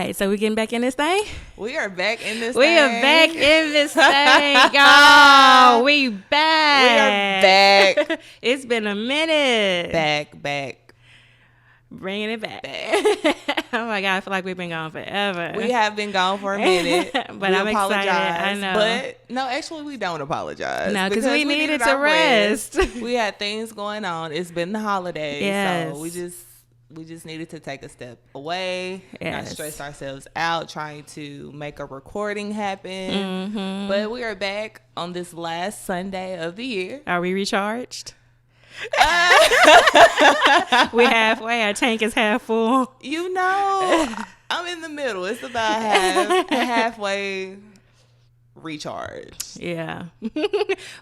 right, so we getting back in this thing? We are back in this We thing. are back in this thing, y'all. We back. We are back. It's been a minute. Back. Bringing it back. Oh my God, I feel like we've been gone forever. We have been gone for a minute. But I'm excited. I know. But no, actually, we don't apologize. No, because we needed to rest. We had things going on. It's been the holidays. Yes. So we just needed to take a step away, Yes. not stress ourselves out trying to make a recording happen. Mm-hmm. But we are back on this last Sunday of the year. Are we recharged? We halfway. Our tank is half full. You know, I'm in the middle. It's about halfway recharge. Yeah.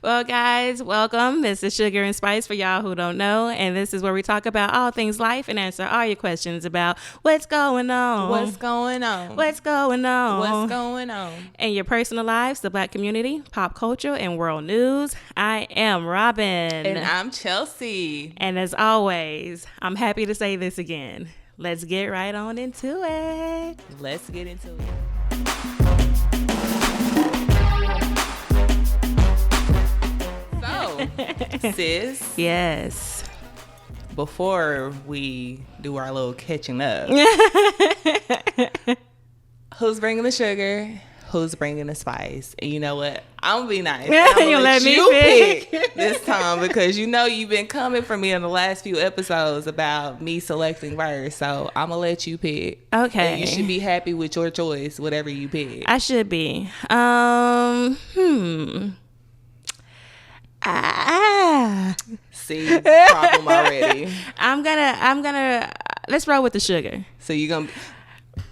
Well, guys, welcome. This is Sugar and Spice for y'all who don't know. And this is where we talk about all things life and answer all your questions about what's going on. What's going on? What's going on? What's going on? In your personal lives, the Black community, pop culture, and world news. I am Robin. And I'm Chelsea. And as always, I'm happy to say this again. Let's get right on into it. Let's get into it. So, sis, Yes. before we do our little catching up, who's bringing the sugar? Who's bringing the spice? And you know what? I'm gonna be nice. I'm gonna let me you pick this time because you know you've been coming for me in the last few episodes about me selecting verse. So I'm gonna let you pick. Okay. And you should be happy with your choice, whatever you pick. I should be. See, problem already. I'm gonna let's roll with the sugar. So you gonna pick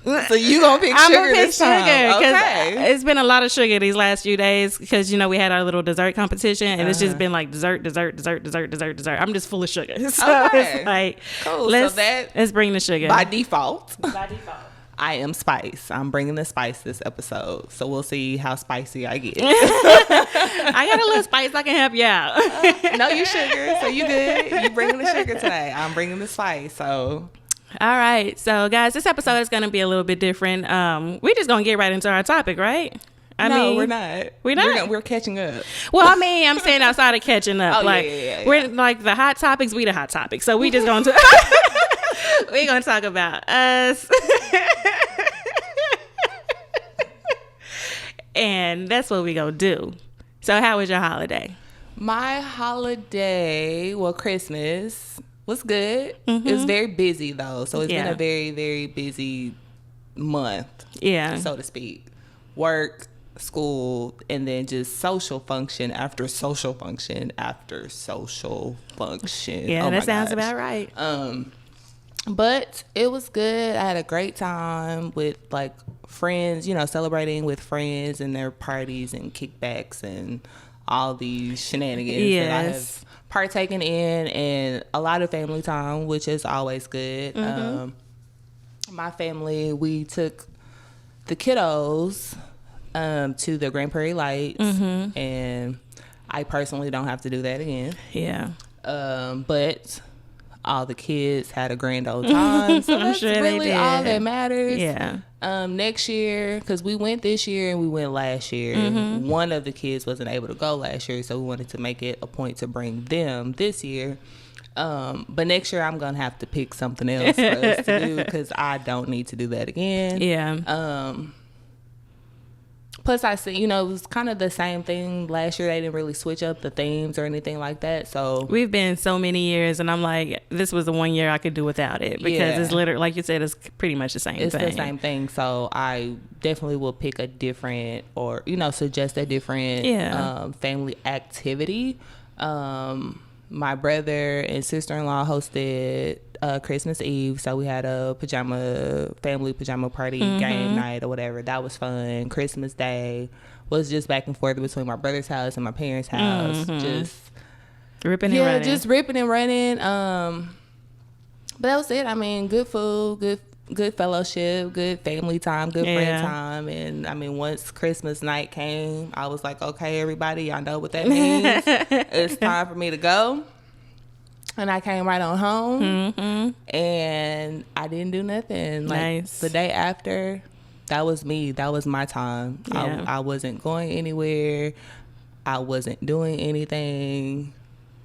I'm sugar gonna pick this time? sugar because Okay. it's been a lot of sugar these last few days because we had our little dessert competition and it's just been like dessert. I'm just full of sugar. So Okay. it's like Cool. let's bring the sugar. By default, By default. I am spice. I'm bringing the spice this episode, so we'll see how spicy I get. I got a little spice. I can help you out. No, you sugar, so you good. You bringing the sugar today. I'm bringing the spice. So All right. So, guys, this episode is going to be a little bit different. We're just going to get right into our topic, right? no, we're not. We're not? We're catching up. Well, I mean, I'm saying outside of catching up. Oh, like, yeah. we're like the hot topics. We the hot topics. So, we just going to... we're going to talk about us. And that's what we going to do. So, how was your holiday? My holiday, well, Christmas was good. It was very busy though, so it's been Yeah. a very, very busy month, Yeah. so to speak. Work, school, and then just social function after social function after social function. Yeah, Oh that my sounds gosh. about right. But it was good. I had a great time with like friends, celebrating with friends and their parties and kickbacks and all these shenanigans that I Yes. have partaken in, and a lot of family time, which is always good. My family, we took the kiddos to the Grand Prairie Lights, and I personally don't have to do that again. Yeah. But all the kids had a grand old time, so that's sure they really did. all that matters. Yeah. Next year, because we went this year and we went last year, one of the kids wasn't able to go last year, so we wanted to make it a point to bring them this year. But next year I'm gonna have to pick something else for us to do because I don't need to do that again. Yeah. Plus, I see, it was kind of the same thing last year. They didn't really switch up the themes or anything like that. So We've been so many years, and I'm like, this was the one year I could do without it because Yeah. it's literally, like you said, it's pretty much the same it's thing. the same thing. So I definitely will pick a different or, suggest a different family activity. My brother and sister-in-law hosted Christmas Eve, so we had a family pajama party, game night or whatever. That was fun. Christmas Day was just back and forth between my brother's house and my parents' house. Just Ripping and running. just ripping and running. But that was it. I mean, good food, good fellowship, good family time, good friend time. And I mean, once Christmas night came, I was like, okay, everybody, y'all know what that means. It's time for me to go. And I came right on home. Mm-hmm. And I didn't do nothing. Like, nice. The day after, that was me. That was my time. Yeah. I wasn't going anywhere. I wasn't doing anything.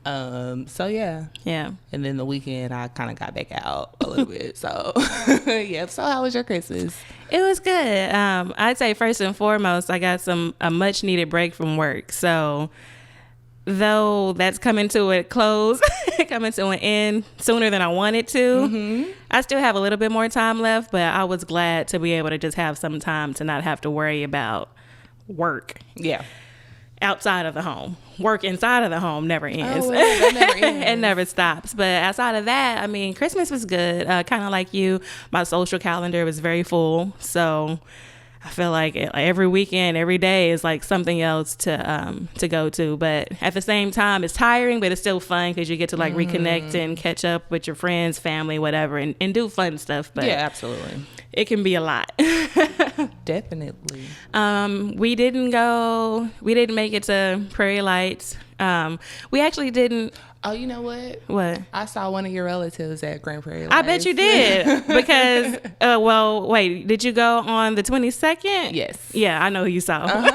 So yeah. And then the weekend I kind of got back out a little bit. So yeah. So how was your Christmas? It was good. I'd say first and foremost, I got a much needed break from work. So though that's coming to an end sooner than I wanted to, I still have a little bit more time left, but I was glad to be able to just have some time to not have to worry about work. Yeah. Outside of the home. Work inside of the home never ends. Oh, that never ends. It never stops. But outside of that, I mean, Christmas was good. Kind of like you, my social calendar was very full. So I feel like every weekend, every day is like something else to go to. But at the same time, it's tiring, but it's still fun because you get to like reconnect and catch up with your friends, family, whatever, and do fun stuff. But yeah, absolutely. It can be a lot. Definitely. We didn't make it to Prairie Lights. We actually didn't. Oh, you know what? What? I saw one of your relatives at Grand Prairie Lights. I bet you did. Because, well, wait, did you go on the 22nd? Yes. Yeah, I know who you saw.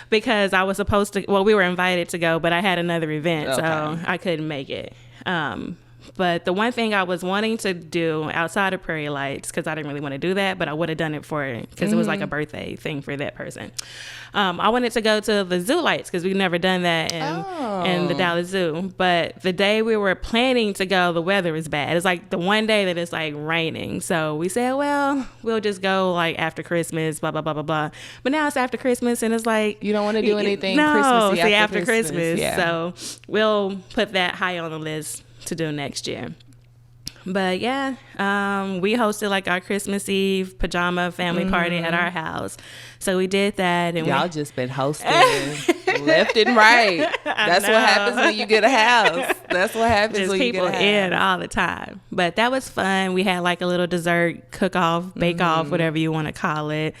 Because I was supposed to, we were invited to go, but I had another event, so I couldn't make it. But the one thing I was wanting to do outside of Prairie Lights, because I didn't really want to do that, but I would have done it because it was like a birthday thing for that person. I wanted to go to the Zoo Lights because we've never done that in the Dallas Zoo. But the day we were planning to go, the weather was bad. It's like the one day that it's like raining. So we said, well, we'll just go like after Christmas, blah, blah, blah, blah, blah. But now it's after Christmas and it's like... You don't want to do anything Christmassy after Christmas. Yeah. So we'll put that high on the list to do next year. But yeah, we hosted like our Christmas Eve pajama family party at our house. So we did that. And y'all just been hosting left and right. That's what happens when you get a house. That's what happens just when you get a house. People in all the time. But that was fun. We had like a little dessert cook-off, bake-off, whatever you want to call it.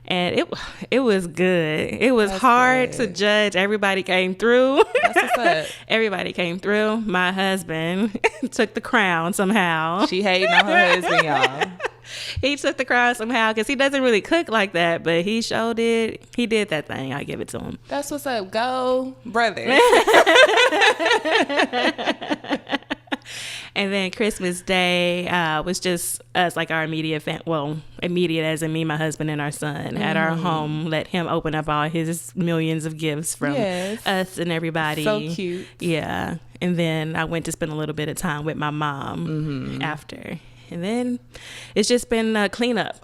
And it was good. It was hard to judge. Everybody came through. That's what's up. Everybody came through. My husband took the crown somehow. She hating on her husband, y'all. He took the crown somehow because he doesn't really cook like that, but he showed it. He did that thing. I give it to him. That's what's up. Go, brother. And then Christmas Day was just us, like our immediate immediate as in me, my husband, and our son at our home. Let him open up all his millions of gifts from us and everybody. So cute. Yeah. And then I went to spend a little bit of time with my mom after. And then it's just been cleanup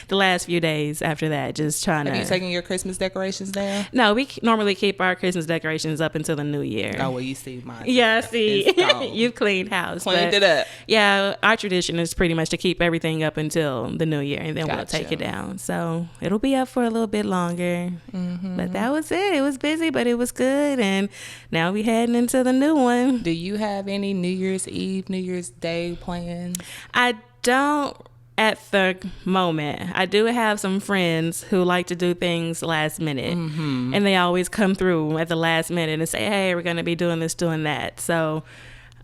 the last few days after that. Just trying to... Have you taken your Christmas decorations down? No, we normally keep our Christmas decorations up until the new year. Oh, well, you see mine. Yeah, see. You've cleaned house. Cleaned it up. Yeah, our tradition is pretty much to keep everything up until the new year, and then we'll take it down. So it'll be up for a little bit longer. But that was it. It was busy, but it was good. And now we heading into the new one. Do you have any New Year's Eve, New Year's Day plans? I don't at the moment. I do have some friends who like to do things last minute, and they always come through at the last minute and say, hey, we're going to be doing this, doing that. So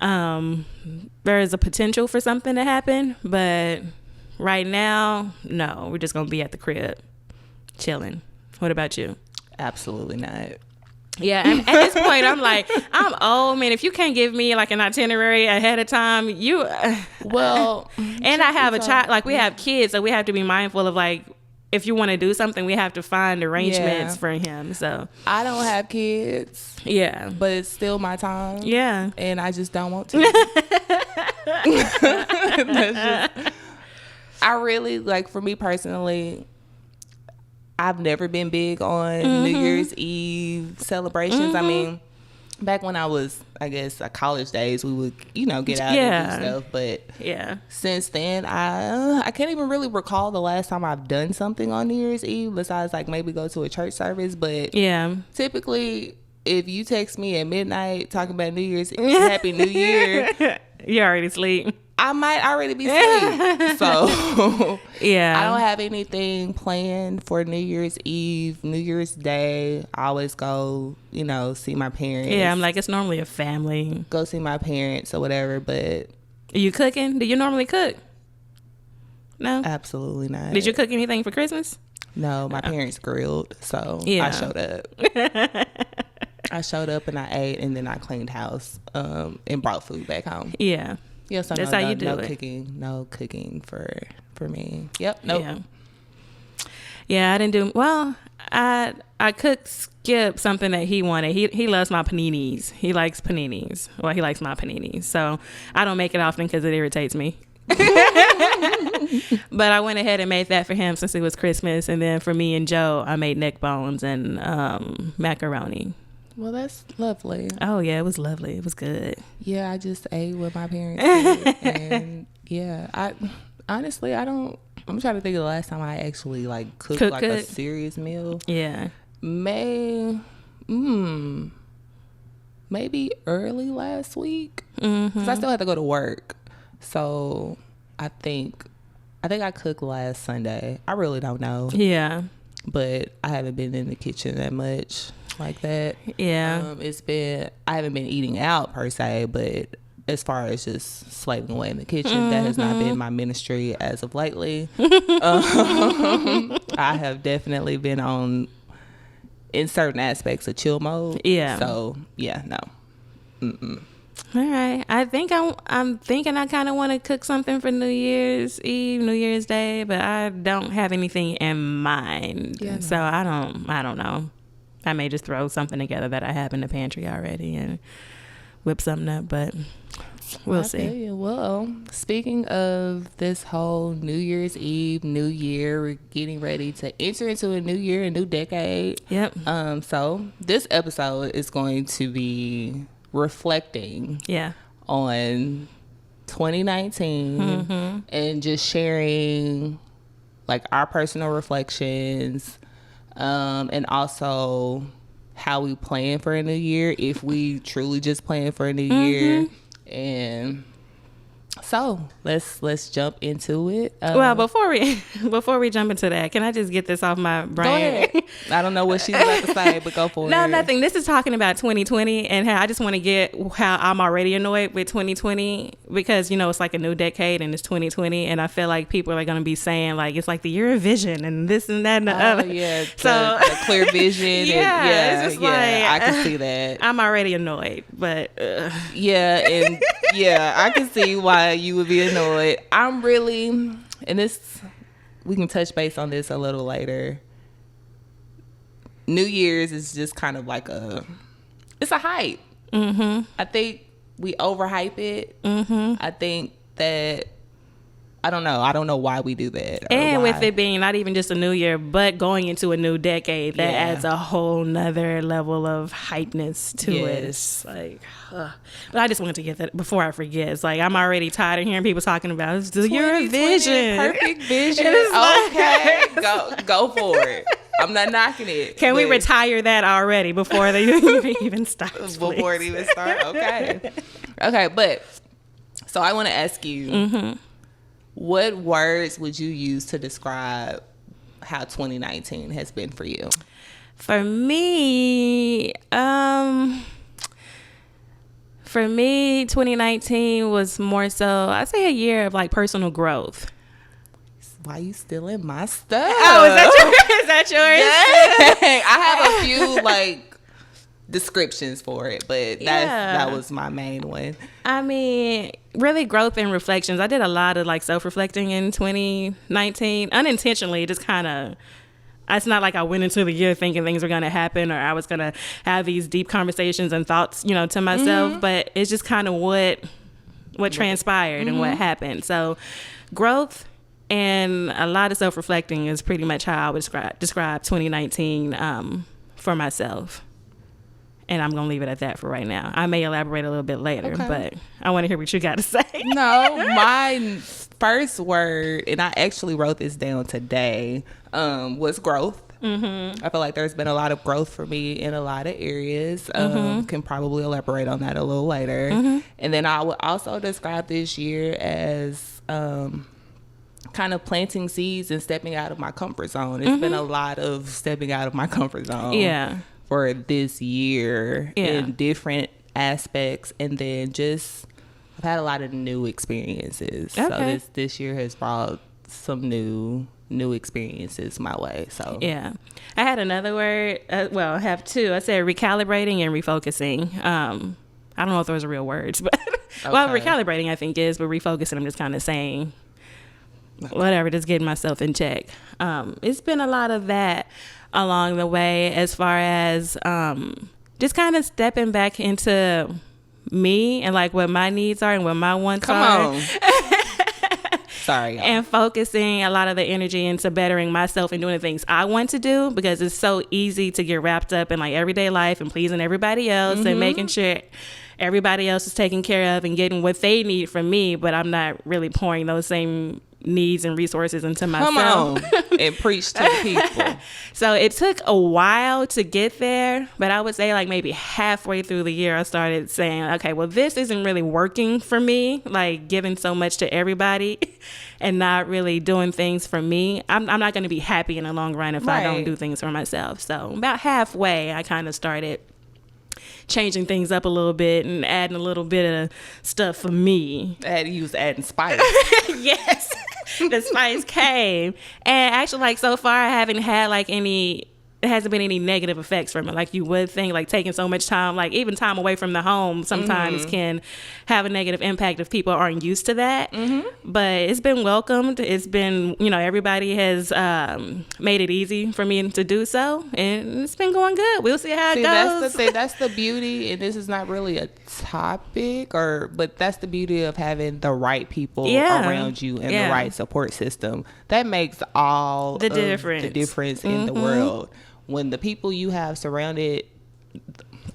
there is a potential for something to happen, but right now, no, we're just going to be at the crib chilling. What about you? Absolutely not. Yeah, at this point, I'm like, I'm old, man. If you can't give me like an itinerary ahead of time, you... Well... and I have a child, like we have kids, so we have to be mindful of like, if you want to do something, we have to find arrangements for him, so... I don't have kids. Yeah. But it's still my time. Yeah. And I just don't want to. I really, like, for me personally... I've never been big on New Year's Eve celebrations. I mean, back when I was, I guess, college days, we would, get out and do stuff. But since then, I can't even really recall the last time I've done something on New Year's Eve besides like maybe go to a church service. But typically, if you text me at midnight talking about New Year's Happy New Year, you already asleep. I might already be asleep. So yeah, I don't have anything planned for New Year's Eve, New Year's Day. I always go, see my parents. Yeah, I'm like, it's normally a family. Go see my parents or whatever, but... Are you cooking? Do you normally cook? No? Absolutely not. Did you cook anything for Christmas? No, my parents grilled, so I showed up. I showed up and I ate, and then I cleaned house and brought food back home. Yeah. Yeah, so that's how you do no it. No cooking for me. Yep. Nope. Yeah, I didn't do well. I cooked Skip something that he wanted. He loves my paninis. He likes paninis. Well, he likes my paninis. So I don't make it often because it irritates me. But I went ahead and made that for him since it was Christmas, and then for me and Joe, I made neck bones and macaroni. Well, that's lovely. Oh, yeah, it was lovely. It was good. Yeah, I just ate what my parents did. And, yeah, I'm trying to think of the last time I actually, cooked a serious meal. Yeah. Maybe early last week. Because I still had to go to work. So, I think I cooked last Sunday. I really don't know. Yeah. But I haven't been in the kitchen that much like that. Yeah. I haven't been eating out per se, but as far as just slaving away in the kitchen, that has not been my ministry as of lately. I have definitely been in certain aspects of chill mode. Yeah. So yeah, no. All right. I think I'm thinking I kind of want to cook something for New Year's Eve, New Year's Day, but I don't have anything in mind. Yeah, no. So I don't know. I may just throw something together that I have in the pantry already and whip something up, but we'll see. Well, speaking of this whole New Year's Eve, New Year, we're getting ready to enter into a new year, a new decade. Yep. So this episode is going to be reflecting on 2019 and just sharing our personal reflections, and also how we plan for a new year, if we truly just plan for a new year. And so let's jump into it. Well, before we jump into that, can I just get this off my brain? Go ahead. I don't know what she's about to say, but go for it. No, nothing. This is talking about 2020 and how I just want to get how I'm already annoyed with 2020 because, it's like a new decade and it's 2020. And I feel like people are going to be saying it's like the year of vision and this and that and the other. Yeah. The clear vision. It's just I can see that. I'm already annoyed, but. Yeah. And I can see why you would be annoyed. I'm really, and this, we can touch base on this a little later. New Year's is just kind of it's a hype. I think we overhype it. I think that, I don't know why we do that. And with it being not even just a new year, but going into a new decade, that adds a whole nother level of hypeness to it. It's but I just wanted to get that before I forget. It's I'm already tired of hearing people talking about it's the year of vision. Perfect vision. Okay, go for it. I'm not knocking it. Can we retire that already before they even start? Before it even starts? Okay. Okay, but so I want to ask you, what words would you use to describe how 2019 has been for you? For me, 2019 was more so, I'd say a year of personal growth. Why you stealing my stuff? Oh, is that yours? Dang. I have a few descriptions for it, but that was my main one. I mean, really growth and reflections. I did a lot of self-reflecting in 2019 unintentionally. Just kind of, it's not like I went into the year thinking things were going to happen or I was going to have these deep conversations and thoughts, to myself, but it's just kind of what transpired and what happened. So growth and a lot of self-reflecting is pretty much how I would describe 2019 for myself. And I'm going to leave it at that for right now. I may elaborate a little bit later, but I want to hear what you got to say. No, my first word, and I actually wrote this down today, was growth. I feel like there's been a lot of growth for me in a lot of areas. Can probably elaborate on that a little later. And then I would also describe this year as kind of planting seeds and stepping out of my comfort zone. It's been a lot of stepping out of my comfort zone for this year in different aspects. And then just I've had a lot of new experiences. So this year has brought some new experiences my way. So I had another word. Well, I have two. I said recalibrating and refocusing. I don't know if those are real words, but well, recalibrating I think is, but refocusing I'm just kind of saying whatever, just getting myself in check. It's been a lot of that along the way, as far as just kind of stepping back into me and like what my needs are and what my wants are. Sorry, y'all. And focusing a lot of the energy into bettering myself and doing the things I want to do, because it's so easy to get wrapped up in like everyday life and pleasing everybody else and making sure everybody else is taken care of and getting what they need from me, but I'm not really pouring those same needs and resources into myself. Come on and preach to the people. So it took a while to get there, but I would say like maybe halfway through the year I started saying, okay, well, this isn't really working for me, like giving so much to everybody and not really doing things for me. I'm not going to be happy in the long run if I don't do things for myself. So about halfway I kind of started changing things up a little bit and adding a little bit of stuff for me. You was adding spice. Yes. The spice came. And actually, like, so far I haven't had like it hasn't been any negative effects from it. Like you would think, like taking so much time, like even time away from the home sometimes can have a negative impact if people aren't used to that. But it's been welcomed. It's been, everybody has made it easy for me to do so. And it's been going good. We'll see how it goes. That's the thing. That's the beauty. And this is not really a topic, but that's the beauty of having the right people around you and the right support system. That makes all the difference in the world. When the people you have surrounded,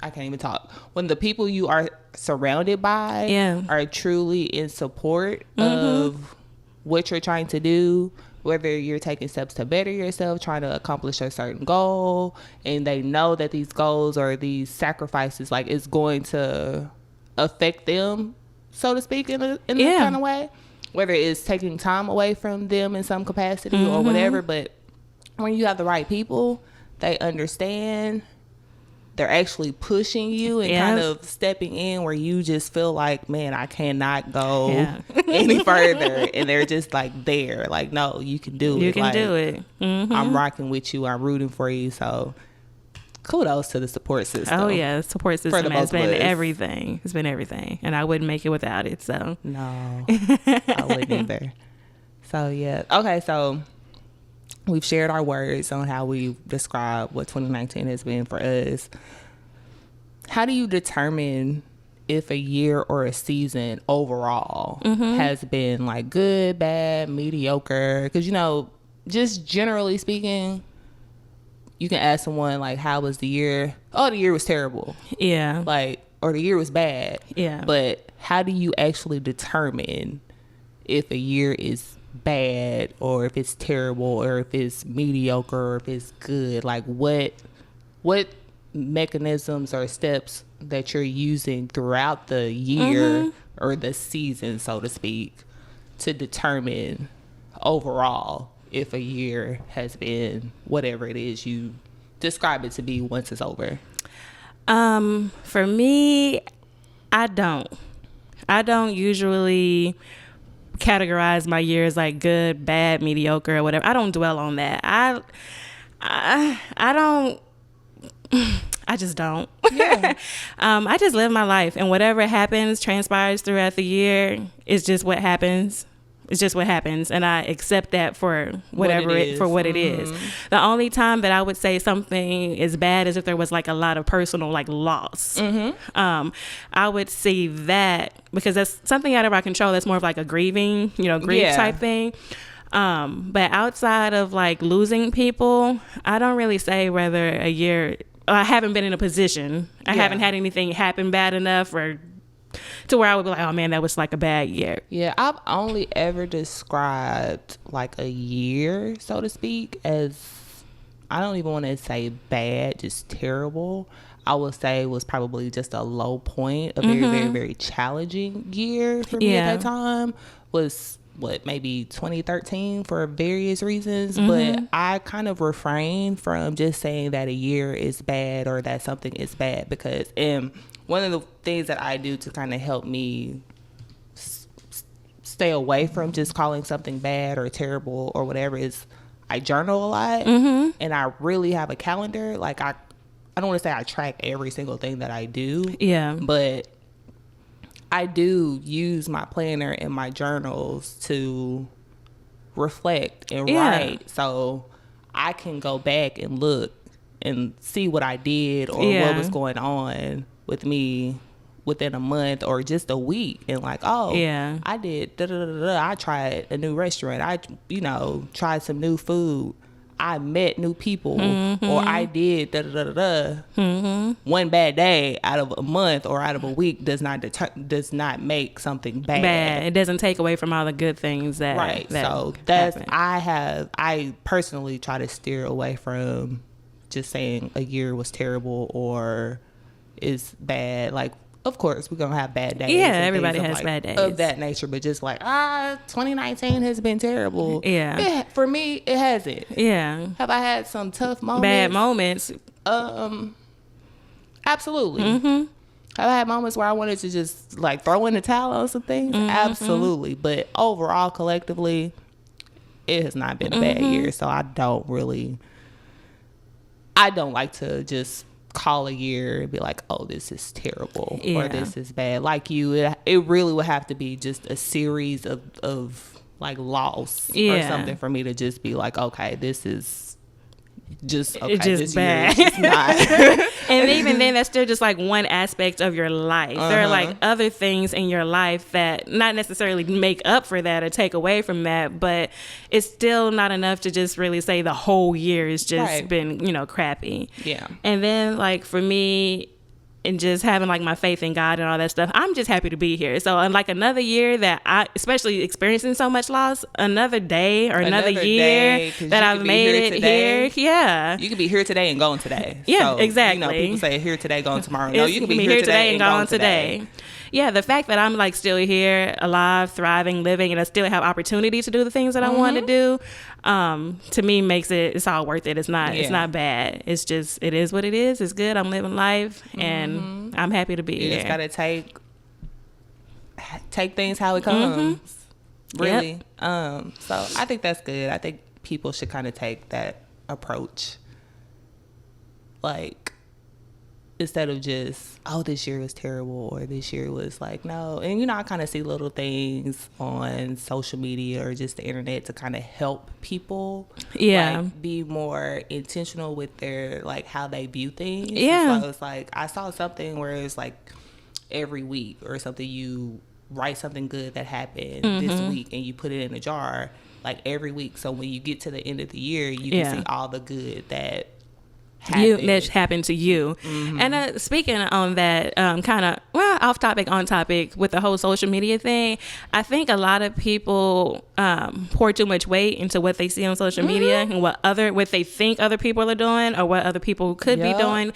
I can't even talk. When the people you are surrounded by are truly in support of what you're trying to do, whether you're taking steps to better yourself, trying to accomplish a certain goal, and they know that these goals or these sacrifices, like, it's going to affect them, so to speak, in a kind of way, whether it's taking time away from them in some capacity or whatever. But when you have the right people, they understand, they're actually pushing you and kind of stepping in where you just feel like, man, I cannot go any further. And they're just like there, like, no, you can do it. You can do it. I'm rocking with you. I'm rooting for you. So kudos to the support system. Oh yeah, the support system has been everything. It's been everything. And I wouldn't make it without it. So no, I wouldn't either. So yeah. Okay, so we've shared our words on how we describe what 2019 has been for us. How do you determine if a year or a season overall has been like good, bad, mediocre? Because, just generally speaking, you can ask someone like, how was the year? Oh, the year was terrible. Yeah. Like, or the year was bad. Yeah. But how do you actually determine if a year is bad or if it's terrible or if it's mediocre or if it's good? Like what mechanisms or steps that you're using throughout the year or the season, so to speak, to determine overall if a year has been whatever it is you describe it to be once it's over? For me, I don't usually categorize my years like good, bad, mediocre, or whatever. I don't dwell on that. I don't. I just don't. Yeah. I just live my life, and whatever happens, transpires throughout the year, is just what happens. It's just what happens, and I accept that for whatever what it is. The only time that I would say something is bad is if there was like a lot of personal like loss. I would see that because that's something out of our control. That's more of like a grieving, grief type thing. But outside of like losing people, I don't really say whether a year. I haven't been in a position. I haven't had anything happen bad enough or to where I would be like, oh man, that was like a bad year. Yeah, I've only ever described like a year, so to speak, as I don't even want to say bad, just terrible. I would say was probably just a low point, a very, very, very challenging year for me at that time. Was maybe 2013 for various reasons, but I kind of refrain from just saying that a year is bad or that something is bad, because one of the things that I do to kind of help me stay away from just calling something bad or terrible or whatever is I journal a lot, and I really have a calendar. Like I don't want to say I track every single thing that I do, but I do use my planner and my journals to reflect and write, so I can go back and look and see what I did or what was going on with me within a month or just a week, and like, I did I tried a new restaurant, I tried some new food, I met new people, or I did one bad day out of a month or out of a week does not make something bad. It doesn't take away from all the good things that so that's happen. I personally try to steer away from just saying a year was terrible or is bad. Like, of course, we're going to have bad days. Yeah, everybody has bad days. Of that nature, but just like, 2019 has been terrible. Yeah. For me, it hasn't. Yeah. Have I had some tough moments? Bad moments? Absolutely. Have I had moments where I wanted to just, like, throw in the towel on some things? Absolutely. But overall, collectively, it has not been a bad year, so I don't like to just call a year and be like, oh, this is terrible or this is bad. Like it really would have to be just a series of like loss or something for me to just be like, okay, this is just just bad. Just not. And even then, that's still just like one aspect of your life. There are like other things in your life that not necessarily make up for that or take away from that, but it's still not enough to just really say the whole year has just been, crappy. Yeah. And then like for me, and just having like my faith in God and all that stuff, I'm just happy to be here. So like another year that I, especially experiencing so much loss, another day or another year that I've made it here. Yeah. You could be here today and gone today. Yeah, so, exactly. People say here today, gone tomorrow. No, you can be here today and gone today. Yeah, the fact that I'm like still here, alive, thriving, living, and I still have opportunity to do the things that I want to do, to me makes it's all worth it. It's not bad. It's just, it is what it is. It's good. I'm living life and I'm happy to be here. You just gotta take things how it comes. Really. Yep. So I think that's good. I think people should kind of take that approach. Like, instead of just, oh, this year was terrible or this year was like, no. And, I kind of see little things on social media or just the internet to kind of help people like, be more intentional with their, like, how they view things. Yeah. So it's like, I saw something where it's like every week or something, you write something good that happened this week and you put it in a jar, like every week. So when you get to the end of the year, you can see all the good that happened to you. And speaking on that, kind of off topic, on topic with the whole social media thing, I think a lot of people pour too much weight into what they see on social media and what they think other people are doing or what other people could be doing.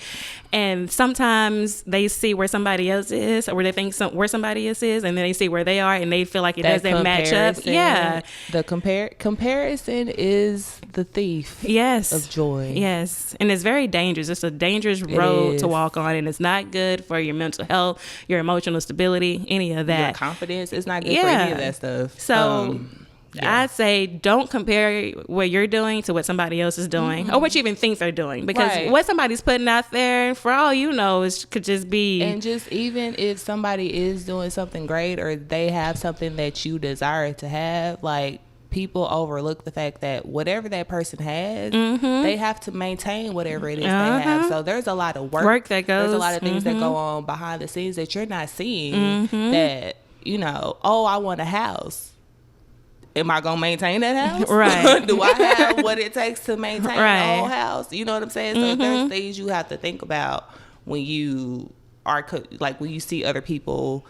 And sometimes they see where somebody else is or where they think where somebody else is, and then they see where they are and they feel like it doesn't match up. Yeah. The comparison is the thief of joy. Yes. And it's very dangerous. It's a dangerous road to walk on, and it's not good for your mental health, your emotional stability, any of that. Your confidence is not good for any of that stuff. So I'd say don't compare what you're doing to what somebody else is doing or what you even think they're doing, because what somebody's putting out there, for all you know, could just be. And just even if somebody is doing something great or they have something that you desire to have, like, people overlook the fact that whatever that person has, they have to maintain whatever it is they have. So there's a lot of work that goes. There's a lot of things that go on behind the scenes that you're not seeing. That I want a house. Am I gonna maintain that house? Right. Do I have what it takes to maintain the whole house? You know what I'm saying? So there's things you have to think about when you are when you see other people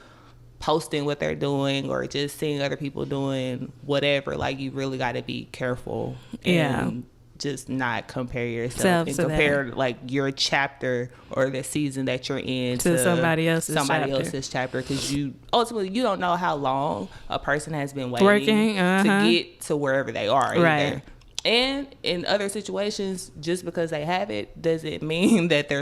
posting what they're doing or just seeing other people doing whatever. Like, you really got to be careful and just not compare yourself and compare like your chapter or the season that you're in to somebody else's chapter, because you ultimately you don't know how long a person has been waiting to get to wherever they are either. And in other situations, just because they have it doesn't mean that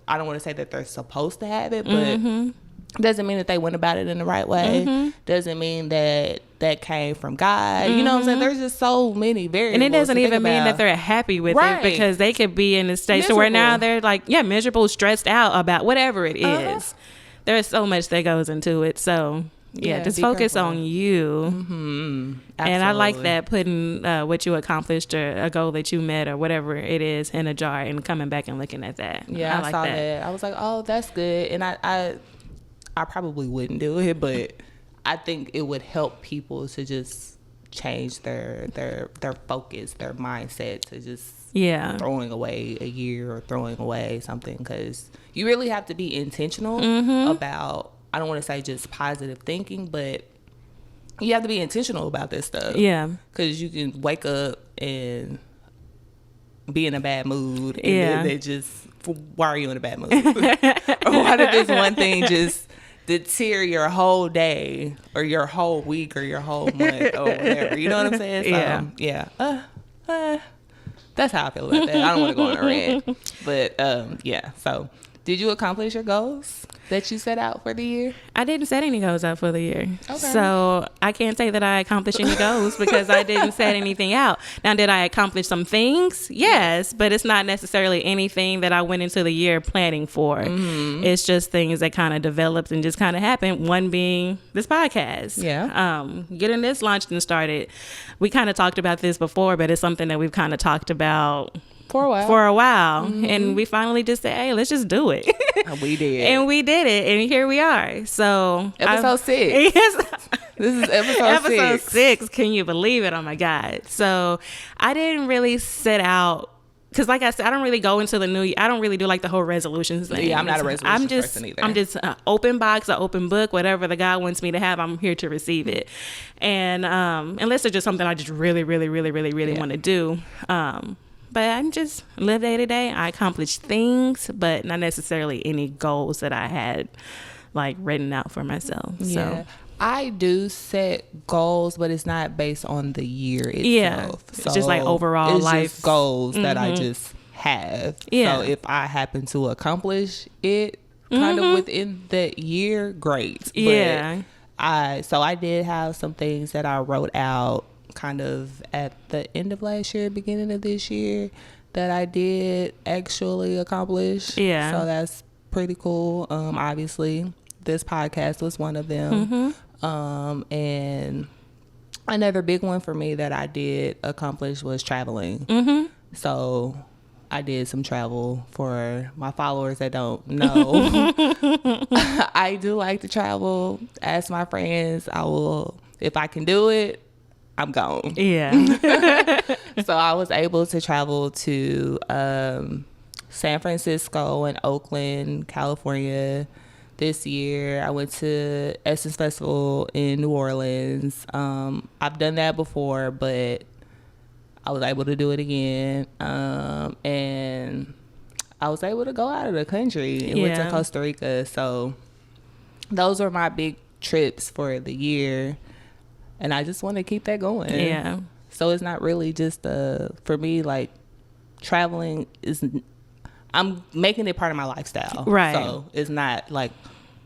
I don't want to say that they're supposed to have it, but doesn't mean that they went about it in the right way. Doesn't mean that came from God. You know what I'm saying? There's just so many variables. And it doesn't even mean that they're happy with it, because they could be in a state where now they're like, miserable, stressed out about whatever it is. There's so much that goes into it. So just focus on you. And I like that, putting what you accomplished or a goal that you met or whatever it is in a jar and coming back and looking at that. Yeah, I saw that. I was like, oh, that's good. And I probably wouldn't do it, but I think it would help people to just change their focus, their mindset to just throwing away a year or throwing away something, because you really have to be intentional about, I don't want to say just positive thinking, but you have to be intentional about this stuff. Yeah. Because you can wake up and be in a bad mood, and then they just, why are you in a bad mood? Or why did this one thing just deter your whole day or your whole week or your whole month or whatever? You know what I'm saying? So, that's how I feel about that. I don't want to go on a rant, but so did you accomplish your goals that you set out for the year? I didn't set any goals out for the year. Okay. So I can't say that I accomplished any goals because I didn't set anything out. Now, did I accomplish some things? Yes, but it's not necessarily anything that I went into the year planning for. It's just things that kind of developed and just kind of happened. One being this podcast. Yeah. Getting this launched and started. We kind of talked about this before, but it's something that we've kind of talked about for a while. And we finally just said, hey, let's just do it. We did. And we did it, and here we are. So episode 6. This is episode 6. Can you believe it? Oh my God. So I didn't really set out, because like I said, I don't really go into the new year. I don't really do like the whole resolutions thing. Yeah, I'm not a resolution person either. I'm just an open box, an open book, whatever the God wants me to have, I'm here to receive it. And unless it's just something I just really, really, really, really, really want to do. But I just live day to day. I accomplish things, but not necessarily any goals that I had like written out for myself. Yeah. So I do set goals, but it's not based on the year itself. Yeah, it's just like overall life just goals that I just have. Yeah. So if I happen to accomplish it kind of within that year, great. Yeah. But I did have some things that I wrote out kind of at the end of last year, beginning of this year, that I did actually accomplish. Yeah. So that's pretty cool. Obviously this podcast was one of them. And another big one for me that I did accomplish was traveling. So I did some travel. For my followers that don't know, I do like to travel. Ask my friends. I will, if I can do it, I'm gone. Yeah. So I was able to travel to San Francisco and Oakland, California this year. I went to Essence Festival in New Orleans. I've done that before, but I was able to do it again. And I was able to go out of the country and went to Costa Rica. So those were my big trips for the year. And I just want to keep that going. Yeah. So it's not really just for me, like, traveling I'm making it part of my lifestyle. Right. So it's not like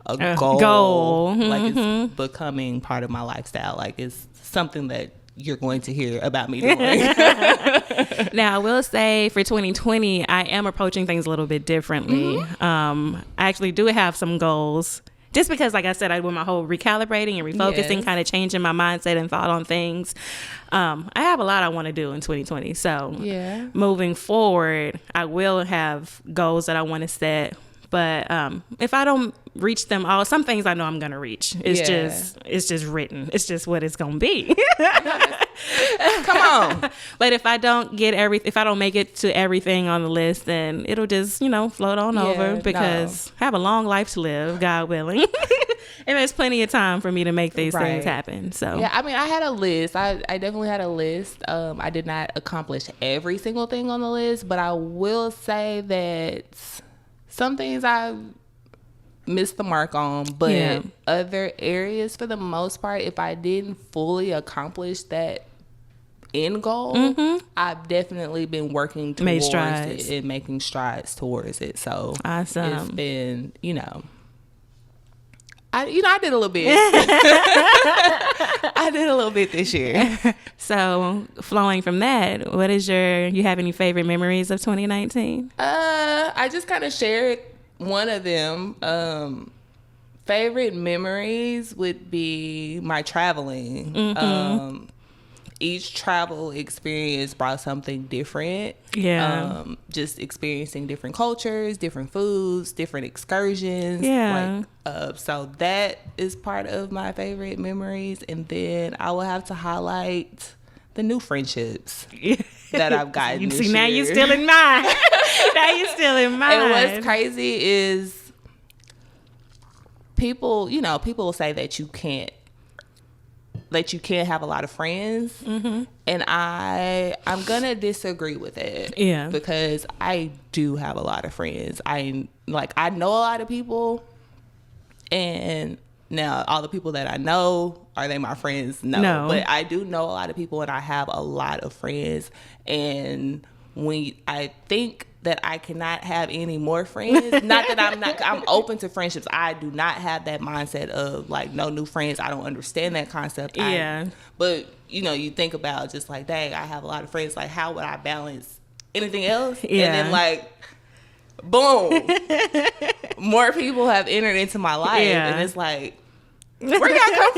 a goal. Like, it's becoming part of my lifestyle. Like, it's something that you're going to hear about me doing. Now, I will say for 2020, I am approaching things a little bit differently. I actually do have some goals. Just because, like I said, I with my whole recalibrating and refocusing, kind of changing my mindset and thought on things. I have a lot I want to do in 2020. So moving forward, I will have goals that I want to set. But if I don't reach them all. Some things I know I'm going to reach. It's just written. It's just what it's going to be. Come on. But if I don't if I don't make it to everything on the list, then it'll just, float on over, because I have a long life to live, God willing. And there's plenty of time for me to make these things happen. So yeah, I mean, I had a list. I definitely had a list. I did not accomplish every single thing on the list, but I will say that some things I missed the mark on, but other areas, for the most part, if I didn't fully accomplish that end goal, I've definitely been working towards it and making strides towards it. So awesome. It's been, I did a little bit. I did a little bit this year. So flowing from that, you have any favorite memories of 2019? I just kind of shared one of them. Favorite memories would be my traveling. Each travel experience brought something different. Yeah. Just experiencing different cultures, different foods, different excursions. Yeah. So that is part of my favorite memories. And then I will have to highlight the new friendships that I've gotten this year. Now you're still in mine. And what's crazy is people will say that you can't have a lot of friends, and I'm gonna disagree with it. Yeah, because I do have a lot of friends. I know a lot of people, and now all the people that I know, are they my friends? No, but I do know a lot of people, and I have a lot of friends. And when I think that I cannot have any more friends, not that I'm open to friendships. I do not have that mindset of no new friends. I don't understand that concept. But you think about just dang, I have a lot of friends. How would I balance anything else? Yeah. And then boom, more people have entered into my life, and it's where did I come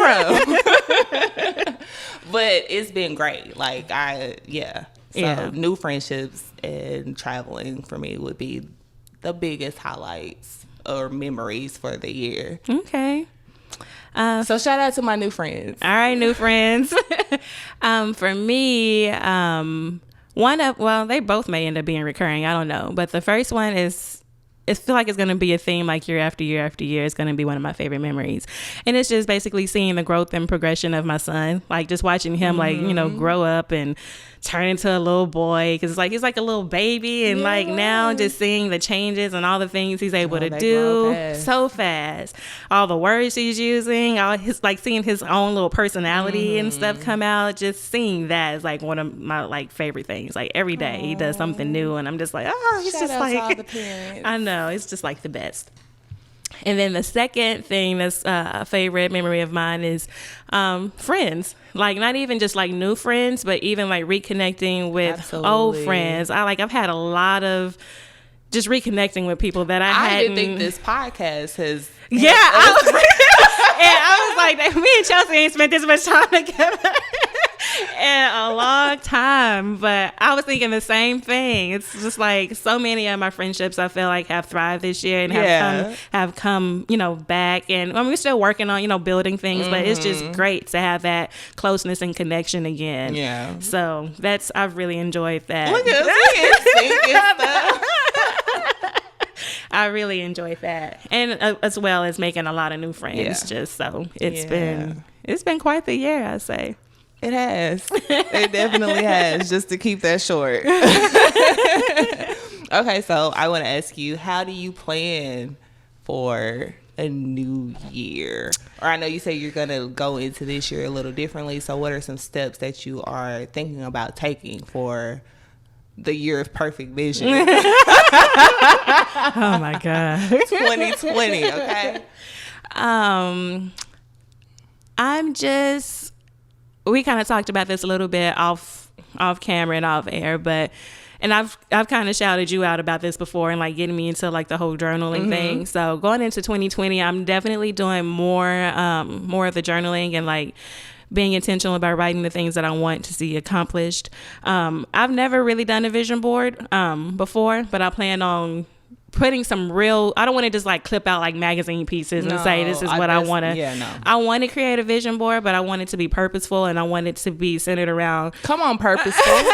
from? But it's been great. So new friendships and traveling for me would be the biggest highlights or memories for the year. Okay. So shout out to my new friends. All right, new friends. For me, they both may end up being recurring. I don't know. But the first one I feel like it's going to be a theme year after year after year. It's going to be one of my favorite memories. And it's just basically seeing the growth and progression of my son. Just watching him, grow up and turn into a little boy. Because he's like a little baby. And now just seeing the changes and all the things he's able to do so fast. All the words he's using, all his, seeing his own little personality and stuff come out. Just seeing that is one of my favorite things. Every day he does something new. And I'm just he's Shout just out to all the parents. I know. It's just the best. And then the second thing that's a favorite memory of mine is friends. Not even just new friends, but even reconnecting with old friends. I've had a lot of just reconnecting with people that I didn't think this podcast has. Yeah. I was me and Chelsea ain't spent this much time together in a long time, but I was thinking the same thing. It's just so many of my friendships I feel have thrived this year and have come back, and we're still working on building things, but it's just great to have that closeness and connection again. Yeah. So I've really enjoyed that. Look at us. I really enjoyed that, and as well as making a lot of new friends. Just so it's been quite the year, I say. It has. It definitely has. Just to keep that short. Okay, so I want to ask you, how do you plan for a new year? Or I know you say you're gonna go into this year a little differently. So what are some steps that you are thinking about taking for the year of perfect vision? Oh my God. 2020, okay? We kind of talked about this a little bit off camera and off air, and I've kind of shouted you out about this before and getting me into the whole journaling thing. So going into 2020, I'm definitely doing more of the journaling and being intentional about writing the things that I want to see accomplished. I've never really done a vision board before, but I plan on putting some real, I don't want to just like clip out like magazine pieces and say this is what I want to. Yeah, no. I want to create a vision board, but I want it to be purposeful, and I want it to be centered around. Come on, purposeful.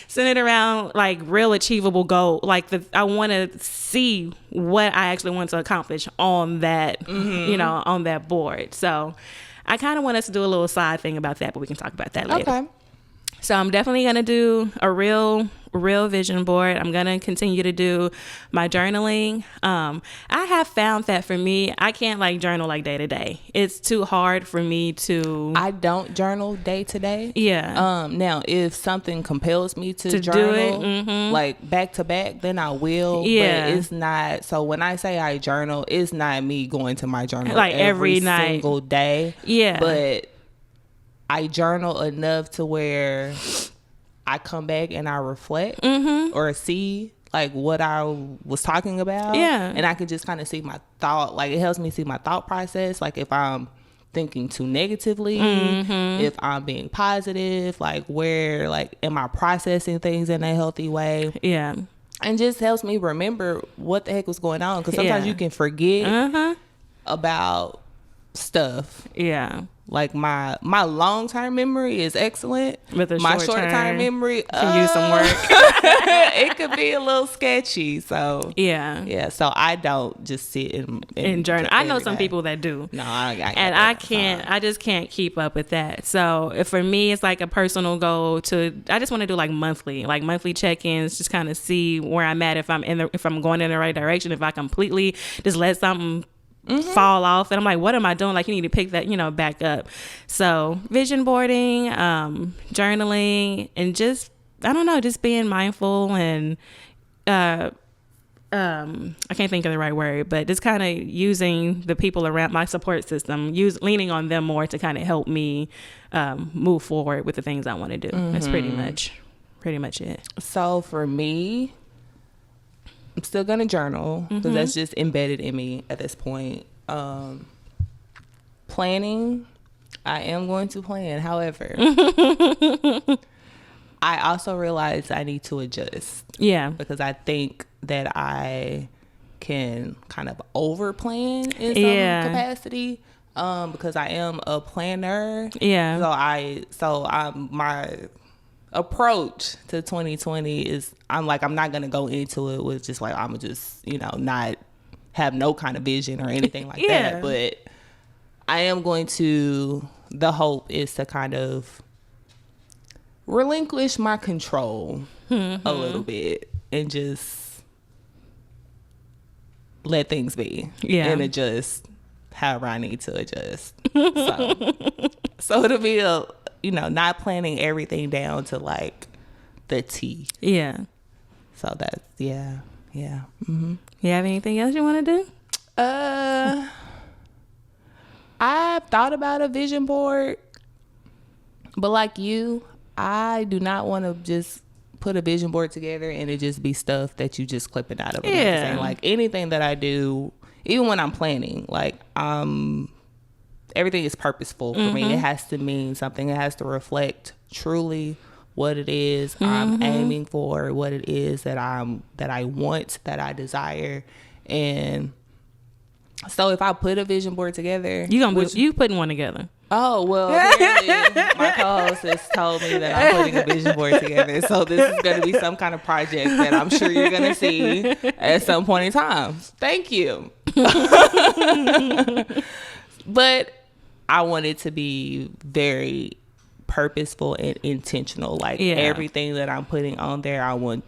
Centered around like real achievable goal. Like I want to see what I actually want to accomplish on that, on that board. So I kind of want us to do a little side thing about that, but we can talk about that later. Okay. So I'm definitely going to do a real vision board. I'm going to continue to do my journaling. I have found that for me, I can't like journal like day to day. It's too hard for me to. I don't journal day to day. Yeah. Now, if something compels me to journal, do it, like back to back, then I will. Yeah. But it's not. So when I say I journal, it's not me going to my journal like every night, single day. Yeah. But I journal enough to where I come back and I reflect or see like what I was talking about. Yeah. And I can just kind of see my thought. Like it helps me see my thought process. Like if I'm thinking too negatively, if I'm being positive, like where, like, am I processing things in a healthy way? Yeah. And just helps me remember what the heck was going on. Because sometimes you can forget about stuff. Yeah. Like my long-term memory is excellent, but my short-term memory can use some work. It could be a little sketchy. So yeah. So I don't just sit and journal. I know some people that do. No, I can't. I just can't keep up with that. So for me, it's like a personal goal to. I just want to do like monthly check-ins, just kind of see where I'm at, if I'm going in the right direction, if I completely just let something fall off and I'm like, what am I doing? Like, you need to pick that, back up. So vision boarding, journaling, and just, I don't know, just being mindful and I can't think of the right word, but just kind of using the people around my support system, leaning on them more to kind of help me move forward with the things I want to do. That's pretty much it. So for me, I'm still going to journal because that's just embedded in me at this point. Planning, I am going to plan. However, I also realize I need to adjust. Yeah. Because I think that I can kind of over plan in some capacity. Because I am a planner. Yeah. So my approach to 2020 is I'm not gonna go into it with just like I'm gonna just not have no kind of vision or anything like that, but I am going to, the hope is to kind of relinquish my control a little bit and just let things be and adjust however I need to adjust. So it'll be not planning everything down to like the T. Yeah. So that's, yeah. Mm-hmm. You have anything else you want to do? I've thought about a vision board, but like you, I do not want to just put a vision board together and it just be stuff that you just clipping out of a magazine. Like anything that I do, even when I'm planning, like everything is purposeful for me. It has to mean something. It has to reflect truly what it is I'm aiming for, what it is that I want, that I desire. And so if I put a vision board together, you putting one together. Oh, well, apparently my co-host has told me that I'm putting a vision board together. So this is going to be some kind of project that I'm sure you're going to see at some point in time. Thank you. But I want it to be very purposeful and intentional. Like everything that I'm putting on there, I want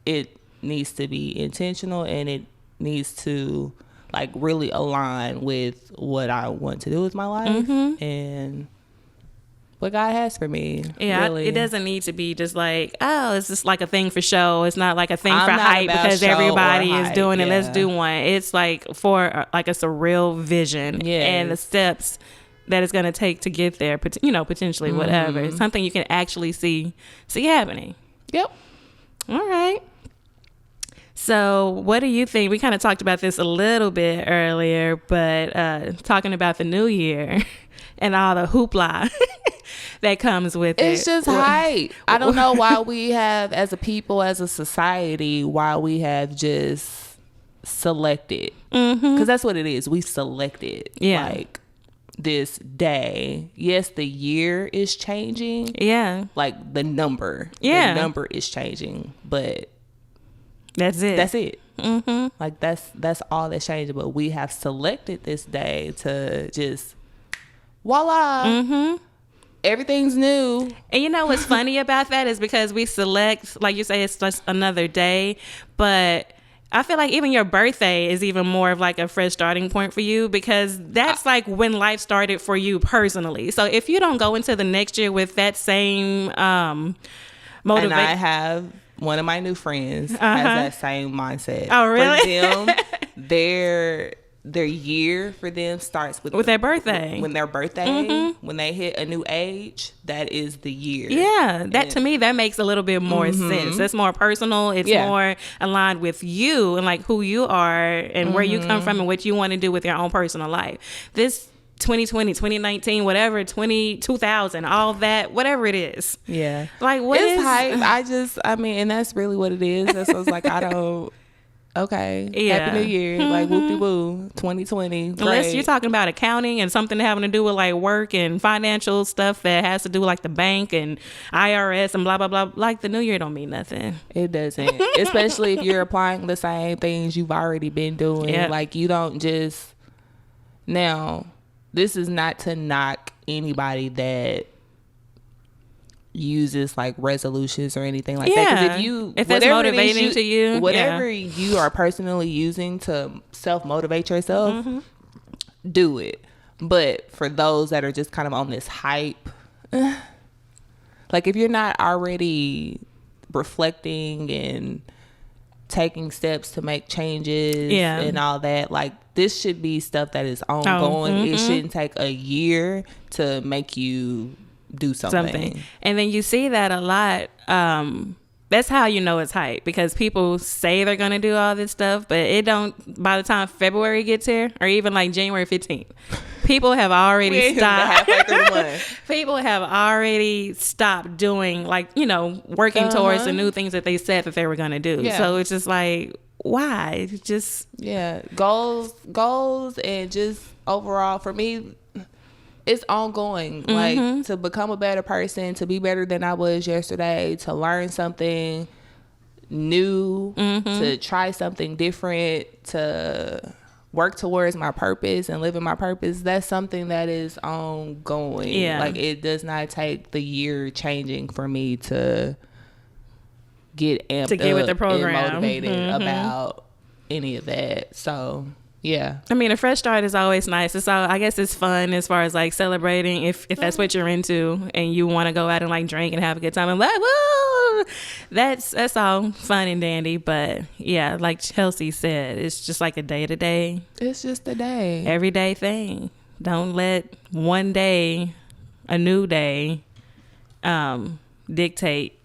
it needs to be intentional and it needs to like really align with what I want to do with my life and what God has for me. Yeah, really. It doesn't need to be just like, oh, it's just like a thing for show. It's not like a thing for hype because everybody is doing it. Let's do one. It's like for like it's a real vision and the steps that it's going to take to get there. Potentially whatever. It's something you can actually see happening. Yep. All right. So what do you think? We kind of talked about this a little bit earlier, but talking about the new year and all the hoopla that comes with it. It's just hype. I don't know why we have, as a people, as a society, why we have just selected, because that's what it is. We selected like this day. Yes, the year is changing. Yeah, like the number. Yeah, the number is changing, but that's it. Like that's all that's changing. But we have selected this day to just voila. Everything's new. And you know what's funny about that is because we select, like you say, it's just another day, but I feel like even your birthday is even more of like a fresh starting point for you, because that's like when life started for you personally. So if you don't go into the next year with that same motivation. And I have one of my new friends has that same mindset. Oh, really? For them, their year for them starts with their birthday. When their birthday, when they hit a new age, that is the year. Yeah, that to me, that makes a little bit more sense. It's more personal. It's more aligned with you and like who you are and where you come from and what you want to do with your own personal life. This 2020, 2019, whatever, 2000, all that, whatever it is. Yeah. Like what it's hype. I mean, and that's really what it is. That's what's like, I don't. Okay. Yeah. Happy New Year. Like whoop-de-woo. 2020. Unless you're talking about accounting and something having to do with like work and financial stuff that has to do with like the bank and IRS and blah, blah, blah. Like the New Year don't mean nothing. It doesn't. Especially if you're applying the same things you've already been doing. Yep. Like you don't just. Now, this is not to knock anybody that uses like resolutions or anything like that, because if that's motivating to you, whatever you are personally using to self-motivate yourself, do it. But for those that are just kind of on this hype, like if you're not already reflecting and taking steps to make changes and all that, like this should be stuff that is ongoing. It shouldn't take a year to make you do something. And then you see that a lot. That's how you know it's hype, because people say they're gonna do all this stuff, but it don't. By the time February gets here, or even like January 15th, people have already stopped. People have already stopped doing, like, you know, working towards the new things that they said that they were gonna do. So it's just like, why? Just goals and just overall for me, it's ongoing. Like to become a better person, to be better than I was yesterday, to learn something new, to try something different, to work towards my purpose and living my purpose. That's something that is ongoing. Like it does not take the year changing for me to get amped to get with the program and motivated about any of that. So yeah. I mean, a fresh start is always nice. It's all, I guess it's fun as far as like celebrating if that's what you're into and you want to go out and like drink and have a good time and like, woo! That's all fun and dandy. But yeah, like Chelsea said, it's just like a day to day. It's just a day. Everyday thing. Don't let one day, a new day, dictate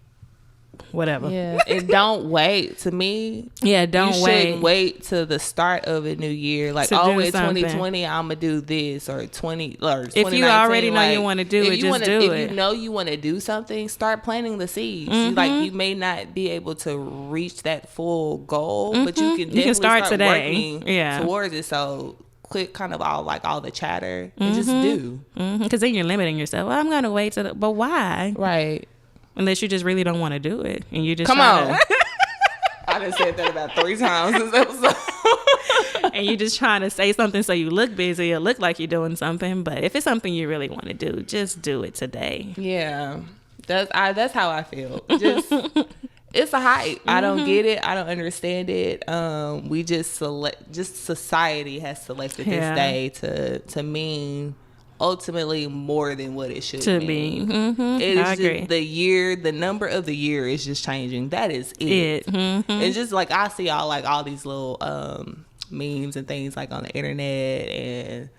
whatever. Yeah. And don't wait. To me, don't you wait. Shouldn't wait to the start of a new year. Like, oh, in 2020 I'm gonna do this, or 2019. If you already know you want to do it, just do it. If you know you want to do something, start planting the seeds. Like, you may not be able to reach that full goal, but you can definitely start today. Working towards it. So quit kind of all the chatter and just do. Because then you're limiting yourself. Well, I'm gonna wait but why? Right. Unless you just really don't want to do it and you just come on. I done said that about 3 times this episode. And you're just trying to say something so you look busy or look like you're doing something. But if it's something you really want to do, just do it today. Yeah, that's how I feel. Just it's a hype. I don't get it. I don't understand it. We just society has selected this day to mean ultimately more than what it should be. I agree. The number of the year is just changing. That is it. It's just like I see all these little memes and things like on the internet, and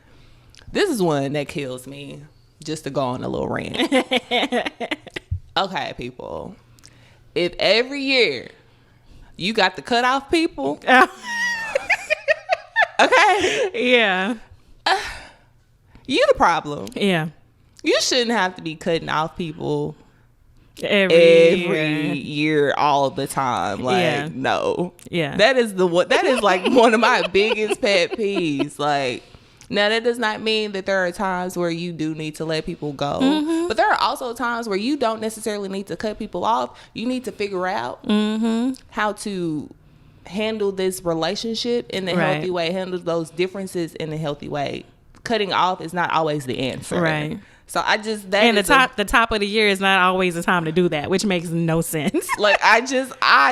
this is one that kills me. Just to go on a little rant. Okay, people. If every year you got to cut off people, okay, yeah. You the problem. Yeah. You shouldn't have to be cutting off people every year all the time. Like, no. Yeah. That is like one of my biggest pet peeves. Like, now that does not mean that there are times where you do need to let people go, but there are also times where you don't necessarily need to cut people off. You need to figure out how to handle this relationship in a healthy way, handle those differences in a healthy way. Cutting off is not always the answer. Right. So I just the top of the year is not always the time to do that, which makes no sense. Like, I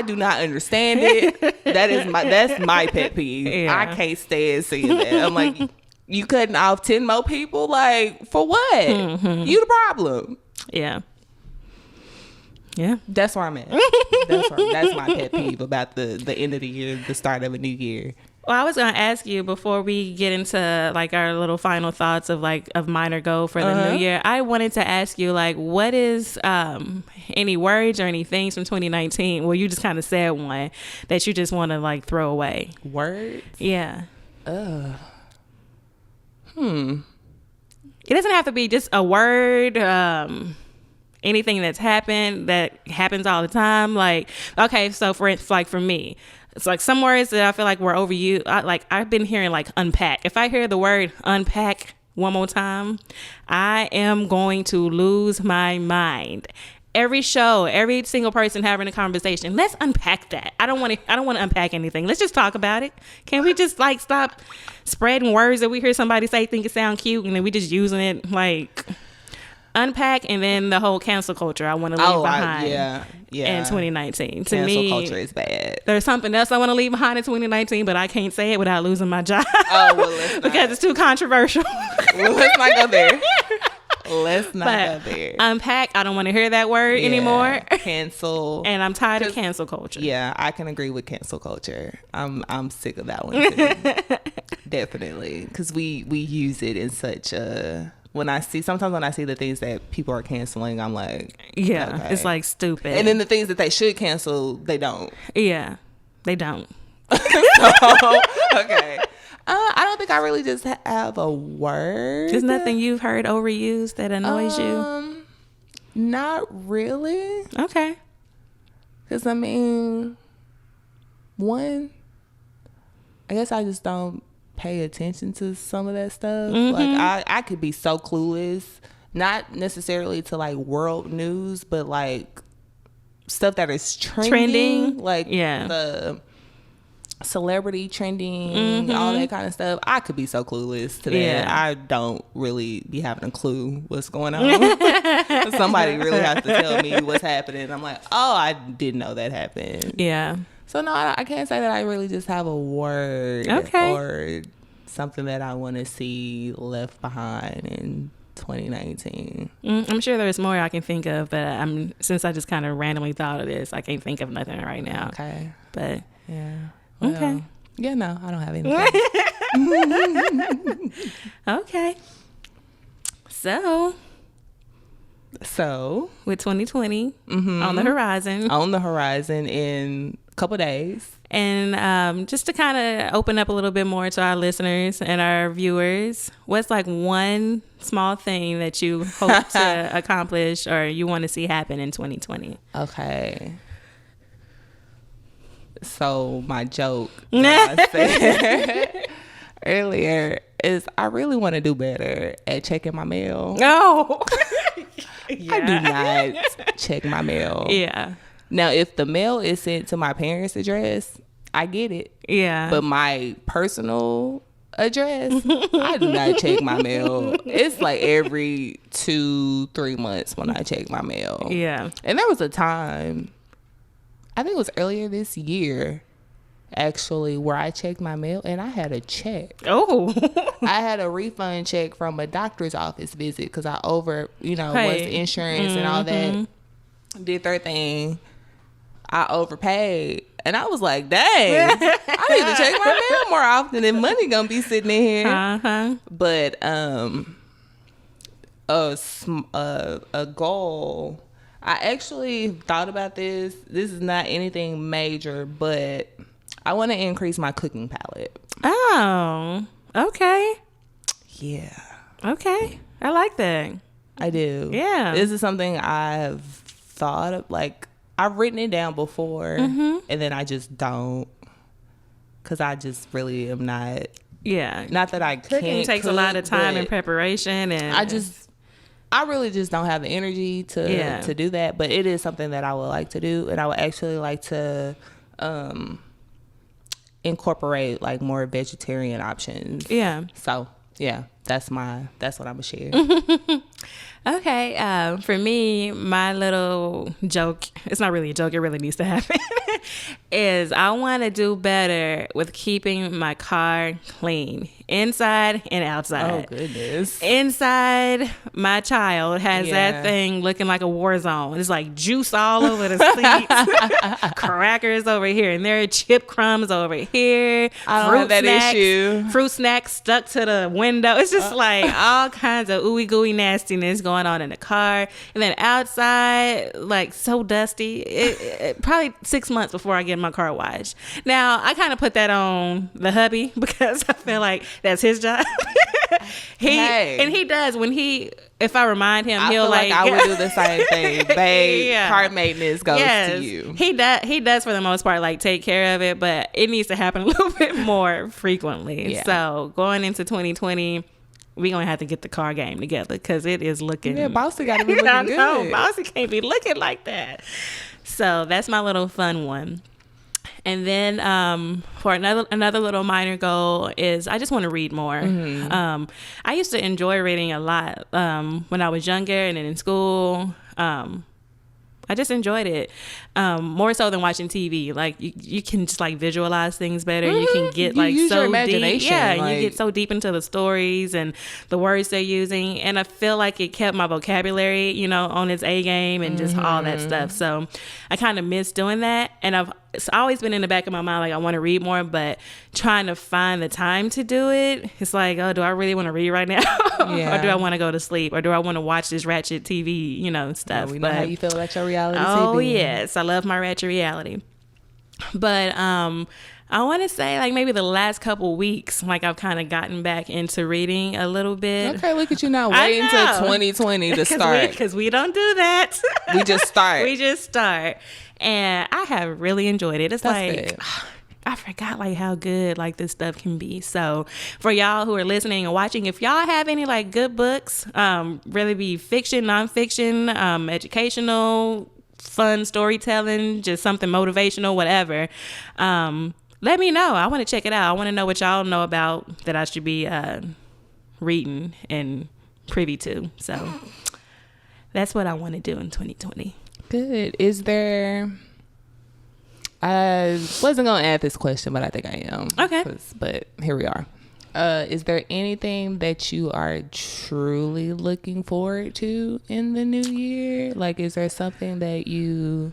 do not understand it. That's my pet peeve. Yeah. I can't stand seeing that. I'm like, you cutting off 10 more people? Like, for what? You the problem. Yeah. Yeah. That's where I'm at. That's my pet peeve about the end of the year, the start of a new year. Well, I was going to ask you before we get into like our little final thoughts of mine or go for the new year. I wanted to ask you, like, what is any words or any things from 2019? Well, you just kind of said one that you just want to like throw away. Words? Yeah. It doesn't have to be just a word. Anything that happens all the time. Like, okay, so for me, it's like some words that I feel like were overused. I've been hearing like unpack. If I hear the word unpack one more time, I am going to lose my mind. Every show, every single person having a conversation, let's unpack that. I don't want to unpack anything. Let's just talk about it. Can we just like stop spreading words that we hear somebody say, think it sound cute, and then we just using it like unpack? And then the whole cancel culture I want to leave behind in 2019. To me, cancel culture is bad. There's something else I want to leave behind in 2019, but I can't say it without losing my job. Because it's too controversial. Well, let's not go there. Let's not go there. Unpack, I don't want to hear that word anymore. Cancel. And I'm tired of cancel culture. Yeah, I can agree with cancel culture. I'm sick of that one too. Definitely. Because we use it in such a... Sometimes when I see the things that people are canceling, I'm like... Yeah, okay. It's like stupid. And then the things that they should cancel, they don't. Yeah, they don't. Okay. I don't think I really just have a word. There's nothing you've heard overused that annoys you? Not really. Okay. Because, I mean, I guess I just don't pay attention to some of that stuff. Like, I could be so clueless, not necessarily to, like, world news, but, like, stuff that is trending. Like, the... celebrity trending, all that kind of stuff. I could be so clueless to that. Yeah. I don't really be having a clue what's going on. Somebody really has to tell me what's happening. I'm like, oh, I didn't know that happened. Yeah. So no, I can't say that I really just have a word or something that I want to see left behind in 2019. I'm sure there's more I can think of, but since I just kind of randomly thought of this, I can't think of nothing right now. Okay. But yeah. Well, okay. Yeah, no, I don't have anything. Okay. So with 2020 on the horizon. On the horizon in a couple days. And just to kind of open up a little bit more to our listeners and our viewers, what's like one small thing that you hope to accomplish or you want to see happen in 2020? Okay. So my joke that I said earlier is I really want to do better at checking my mail. No. Yeah. I do not check my mail. Yeah. Now, if the mail is sent to my parents' address, I get it. Yeah. But my personal address, I do not check my mail. It's like every 2-3 months when I check my mail. Yeah. And there was a time, I think it was earlier this year, actually, where I checked my mail and I had a check. Oh. I had a refund check from a doctor's office visit because I was insurance and all that. Did their thing. I overpaid. And I was like, dang, I need to check my mail more often and money gonna be sitting in here. Uh-huh. But a goal, I actually thought about this. This is not anything major, but I want to increase my cooking palette. Oh, okay. Yeah. Okay. I like that. I do. Yeah. This is something I've thought of, like, I've written it down before, and then I just don't, because I just really am not. Yeah. Not that I can't. Cooking takes a lot of time and preparation, and I really just don't have the energy to do that. But it is something that I would like to do, and I would actually like to incorporate like more vegetarian options. Yeah. So yeah, that's what I'm gonna share. Okay. For me, my little joke, it's not really a joke, it really needs to happen, is I want to do better with keeping my car clean, inside and outside. Oh, goodness. Inside, my child has that thing looking like a war zone. It's like juice all over the seats, crackers over here, and there are chip crumbs over here. I don't have that issue. Fruit snacks stuck to the window. It's just like all kinds of ooey gooey nastiness going on in the car. And then outside, like so dusty. It probably 6 months before I get my car washed. Now, I kind of put that on the hubby because I feel like that's his job. And he does if I remind him, he'll feel like I would do the same thing. Babe, car maintenance goes to you. He does for the most part, like take care of it, but it needs to happen a little bit more frequently. Yeah. So going into 2020, we're going to have to get the car game together because it is looking. Yeah, Bossy got to be looking good. No, Bossy can't be looking like that. So that's my little fun one. And then for another little minor goal is I just want to read more. I used to enjoy reading a lot when I was younger and in school. I just enjoyed it more so than watching TV. Like you can just like visualize things better. You can get like so deep. Yeah, like, you get so deep into the stories and the words they're using. And I feel like it kept my vocabulary, on its A game and just all that stuff. So I kind of miss doing that. And it's always been in the back of my mind, like I want to read more, but trying to find the time to do it, it's like, oh, do I really want to read right now? Or do I want to go to sleep? Or do I want to watch this ratchet TV, stuff? We know how you feel about your reality TV. Oh, yes. I love my ratchet reality. But I want to say like maybe the last couple weeks, like I've kind of gotten back into reading a little bit. Okay, look at you now. Wait until 2020 to start. Because we don't do that. We just start. We just start. And I have really enjoyed it. It's like, I forgot like how good like this stuff can be. So for y'all who are listening and watching, if y'all have any like good books, really be fiction, nonfiction, educational, fun storytelling, just something motivational, whatever, let me know. I want to check it out. I want to know what y'all know about that I should be reading and privy to. So that's what I want to do in 2020. Good. Is there... I wasn't going to add this question, but I think I am. Okay. But here we are. Is there anything that you are truly looking forward to in the new year? Like, is there something that you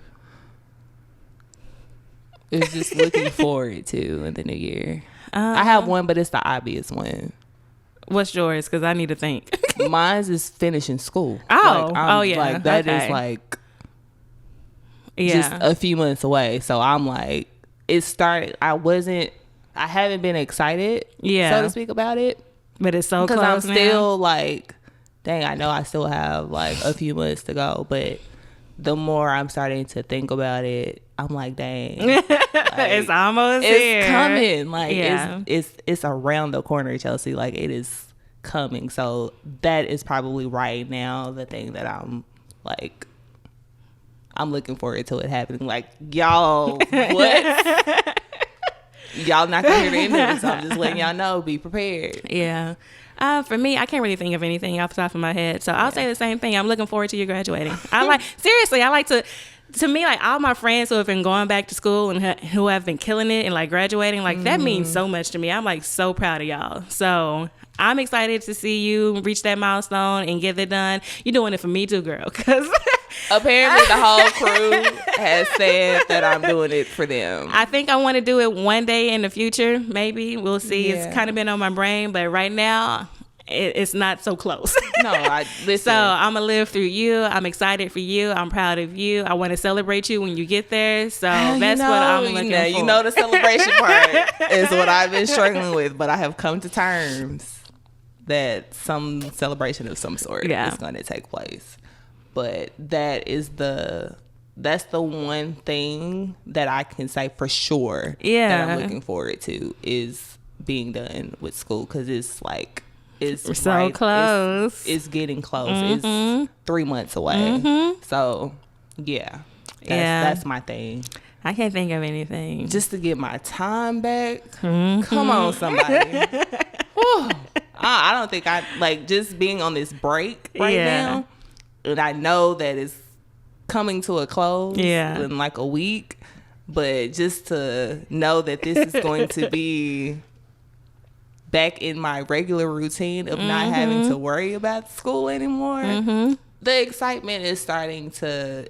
is just looking forward to in the new year? I have one, but it's the obvious one. What's yours? Because I need to think. Mine's is finishing school. Oh, yeah. Like, that is like... just a few months away. So I'm like, it started. I haven't been excited, so to speak, about it. But it's so close because I'm now. still like, dang, I know I still have like a few months to go. But the more I'm starting to think about it, I'm like, dang, like, it's almost here. It's coming. Like, it's around the corner, Chelsea. Like, it is coming. So that is probably right now the thing that I'm like, I'm looking forward to it happening. Like, y'all, what? Y'all not gonna hear the end of it, so I'm just letting y'all know, be prepared. Yeah. For me, I can't really think of anything off the top of my head. So I'll say the same thing. I'm looking forward to you graduating. I like to me, like all my friends who have been going back to school and who have been killing it and like graduating, like that means so much to me. I'm like so proud of y'all. So I'm excited to see you reach that milestone and get it done. You're doing it for me too, girl. Cause apparently the whole crew has said that I'm doing it for them. I think I want to do it one day in the future. Maybe we'll see. Yeah. It's kind of been on my brain, but right now it's not so close. No, listen. So I'm gonna live through you. I'm excited for you. I'm proud of you. I want to celebrate you when you get there. So that's what I'm looking for. You know, the celebration part is what I've been struggling with, but I have come to terms that some celebration of some sort is going to take place. But that's the one thing that I can say for sure that I'm looking forward to is being done with school, because it's like it's so right, close. It's getting close. It's 3 months away. So yeah, that's my thing. I can't think of anything. Just to get my time back. Come on, somebody. I don't think I like just being on this break right now, and I know that it's coming to a close in like a week, but just to know that this is going to be back in my regular routine of not having to worry about school anymore. The excitement is starting to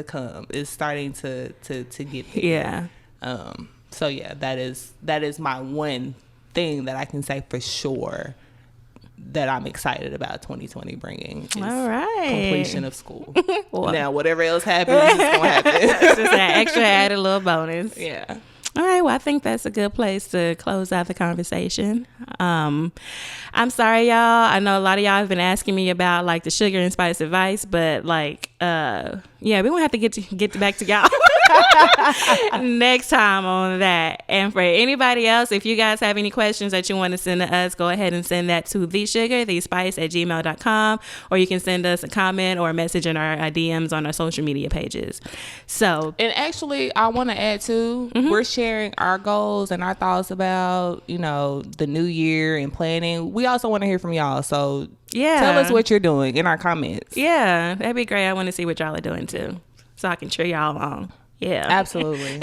come. It's starting to get there. So yeah, that is my one thing that I can say for sure that I'm excited about 2020 bringing. Is all right, completion of school. Well, now whatever else happens is gonna happen. It's just an extra added little bonus. Yeah. All right, well, I think that's a good place to close out the conversation. I'm sorry, y'all. I know a lot of y'all have been asking me about like the sugar and spice advice, but like, we're gonna have to get back to y'all next time on that. And for anybody else, if you guys have any questions that you want to send to us, go ahead and send that to thesugarthespice@gmail.com, or you can send us a comment or a message in our DMs on our social media pages. So, and actually, I want to add too, we're sharing our goals and our thoughts about, the new year and planning. We also want to hear from y'all. So tell us what you're doing in our comments. Yeah, that'd be great. I want to see what y'all are doing too, so I can cheer y'all along. Yeah, absolutely.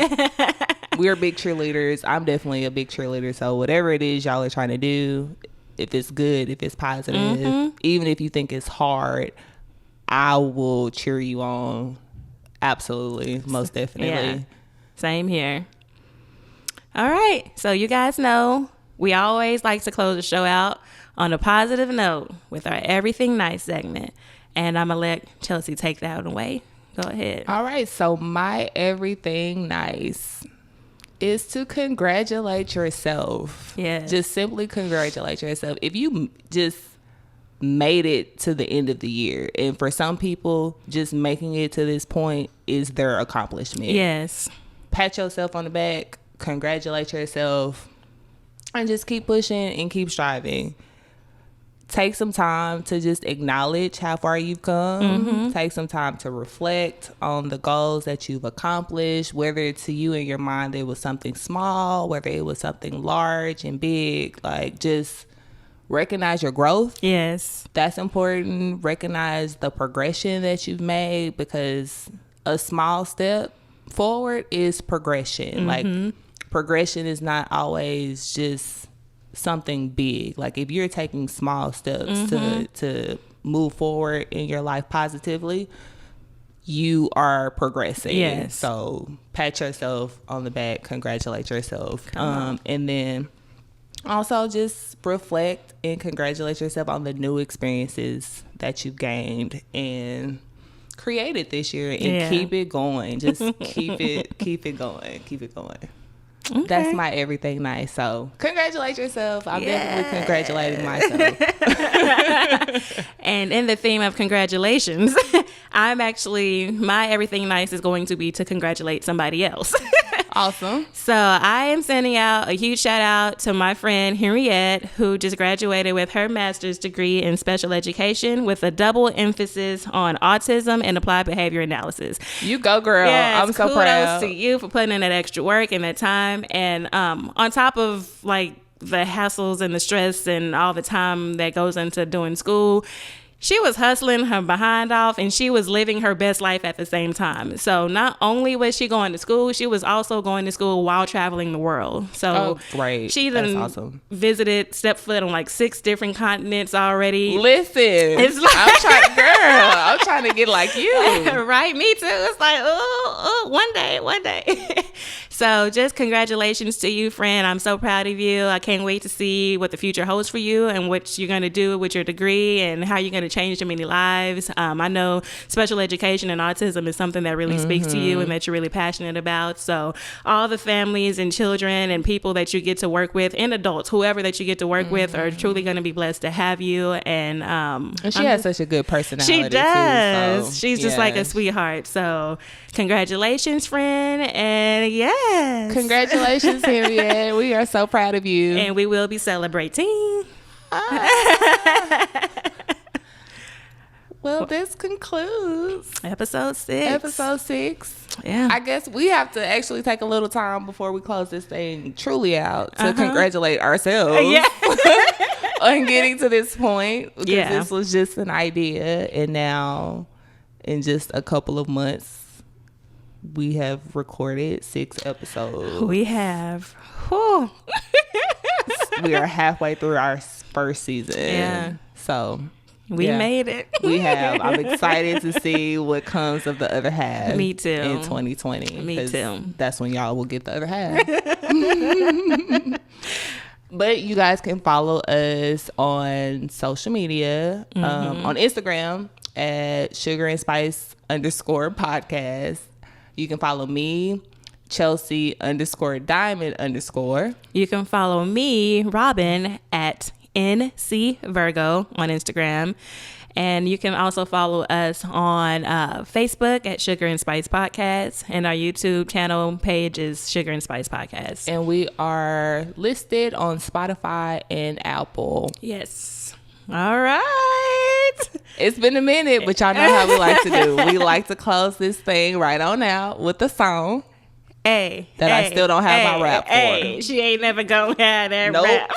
We're big cheerleaders. I'm definitely a big cheerleader. So whatever it is y'all are trying to do, if it's good, if it's positive, even if you think it's hard, I will cheer you on. Absolutely. Most definitely. Yeah. Same here. All right. So you guys know we always like to close the show out on a positive note with our Everything Nice segment. And I'm going to let Chelsea take that away. Go ahead. All right. So my Everything Nice is to congratulate yourself. Yeah. Just simply congratulate yourself. If you just made it to the end of the year, and for some people, just making it to this point is their accomplishment. Yes. Pat yourself on the back. Congratulate yourself, and just keep pushing and keep striving. Take some time to just acknowledge how far you've come. Take some time to reflect on the goals that you've accomplished, whether to you in your mind it was something small, whether it was something large and big. Like, just recognize your growth. Yes, that's important. Recognize the progression that you've made, because a small step forward is progression. Like, progression is not always just something big. Like, if you're taking small steps to move forward in your life positively, you are progressing. Yes. So pat yourself on the back, congratulate yourself. And then also just reflect and congratulate yourself on the new experiences that you've gained and created this year, and keep it going. Just keep it going. Okay. That's my Everything Nice. So congratulate yourself. I'm definitely congratulating myself. And in the theme of congratulations, my Everything Nice is going to be to congratulate somebody else. Awesome. So I am sending out a huge shout out to my friend Henriette, who just graduated with her master's degree in special education with a double emphasis on autism and applied behavior analysis. You go, girl. Yes, I'm so Kudos proud. to you for putting in that extra work and that time. And on top of like the hassles and the stress and all the time that goes into doing school, she was hustling her behind off, and she was living her best life at the same time. So not only was she going to school, she was also going to school while traveling the world. So great. She then stepped foot on like 6 different continents already. Listen, it's like, I'm trying to get like you. Right, me too. It's like, one day. So just congratulations to you, friend. I'm so proud of you. I can't wait to see what the future holds for you and what you're going to do with your degree and how you're going to changed many lives. I know special education and autism is something that really speaks to you and that you're really passionate about. So all the families and children and people that you get to work with, and adults, whoever that you get to work with, are truly going to be blessed to have you. And she has such a good personality. She does. Too, so, she's just like a sweetheart. So congratulations, friend. And yes, congratulations, Harriet. We are so proud of you, and we will be celebrating. Well, this concludes episode 6. Yeah, I guess we have to actually take a little time before we close this thing truly out to congratulate ourselves on getting to this point, because this was just an idea, and now in just a couple of months we have recorded 6 episodes. We have. We are halfway through our first season. Yeah. So we made it. We have. I'm excited to see what comes of the other half. Me too. In 2020. Me too. That's when y'all will get the other half. But you guys can follow us on social media, on Instagram at Sugar and Spice _podcast. You can follow me, Chelsea _Diamond_. You can follow me, Robin, at NC Virgo on Instagram. And you can also follow us on Facebook at Sugar and Spice Podcast. And our YouTube channel page is Sugar and Spice Podcast. And we are listed on Spotify and Apple. Yes. All right. It's been a minute, but y'all know how we like to do. We like to close this thing right on out with a song. I still don't have my rap for. She ain't never gonna have that rap.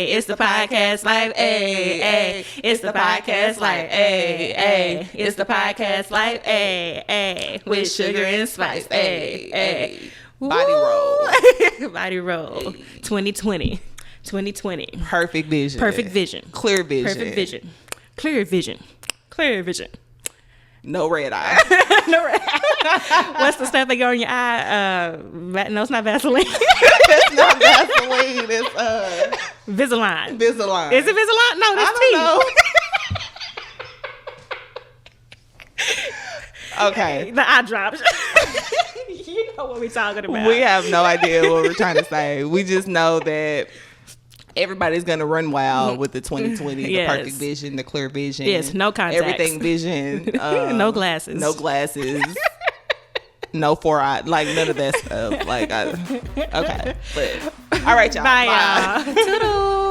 It's the podcast life. It's the podcast life. It's the podcast life. With Sugar and Spice. Body roll. Body roll. 2020. Perfect vision. Clear vision. Perfect vision. Clear vision. Clear vision. No red eye. No red eye. What's the stuff that go in your eye? No, it's not Vaseline. It's not Vaseline. It's Visalign. Visalign. Is it Visalign? No, that's tea. Okay. The eye drops. You know what we're talking about. We have no idea what we're trying to say. We just know that everybody's going to run wild with the 2020, the perfect vision, the clear vision. Yes, no contacts. Everything vision. No glasses. No glasses. No 4-eye. Like, none of that stuff. Like, okay. But, all right, y'all. Bye. Y'all. Toodles.